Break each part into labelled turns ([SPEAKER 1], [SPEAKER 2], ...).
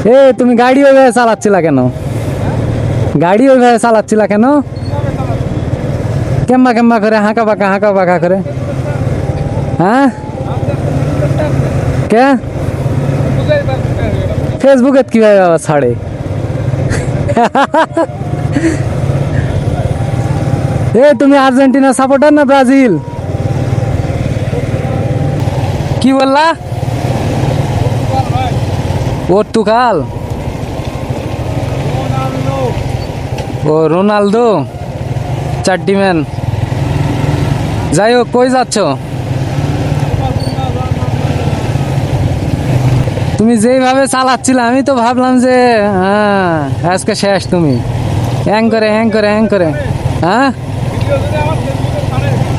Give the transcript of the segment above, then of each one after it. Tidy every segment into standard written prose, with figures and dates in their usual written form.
[SPEAKER 1] এ তুমি গাড়ি ওইভাবে চালাচ্ছিলা কেন? গাড়ি ওইভাবে চালাচ্ছিলা কেন? কেম্মা কেম্মা করে হাঁকা বাঁকা করে? হ্যাঁ কে ফেসবুকে কিভাবে আবার ছাড়ে? এ তুমি আর্জেন্টিনা সাপোর্টার না ব্রাজিল? কি বললা? পর্তুগাল? ও রোনালদো চারটি ম্যান। যাই হোক, কই যাচ্ছ তুমি? যেইভাবে চালাচ্ছিলে আমি তো ভাবলাম যে হ্যাঁ আজকে শেষ। তুমি হ্যাং করে হ্যাঁ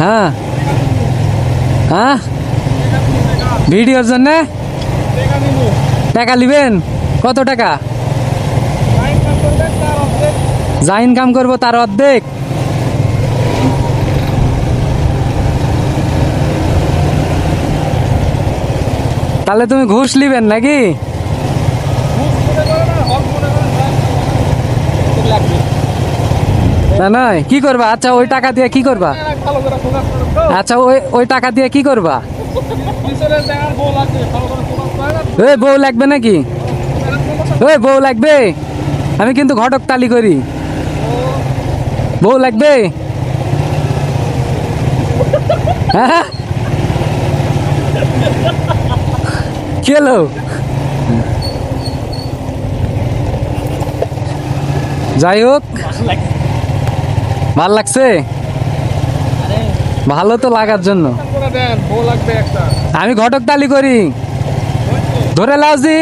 [SPEAKER 1] হ্যাঁ হ্যাঁ ভিডিওর জন্য টাকা নিবেন? কত টাকা? যা ইনকাম করবো তার অর্ধেক? তাহলে তুমি ঘুষ নিবেন নাকি? না নয়, কি করবা? আচ্ছা ওই টাকা দিয়ে কি করবা? আচ্ছা ওই টাকা দিয়ে কি করবা? ওই বউ লাগবে নাকি? ওই বউ লাগবে? আমি কিন্তু ঘটক তালি করি। বউ লাগবে? হ্যাঁ কি হলো? যাই হোক, ভাল লাগছে? ভালো তো লাগার জন্য আমি ঘটক তালি করি। ধরে লাউজি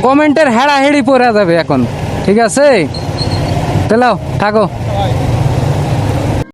[SPEAKER 1] কমেন্টের হেড়া হেড়ি পড়ে যাবে এখন। ঠিক আছে, তাহলে থাকো।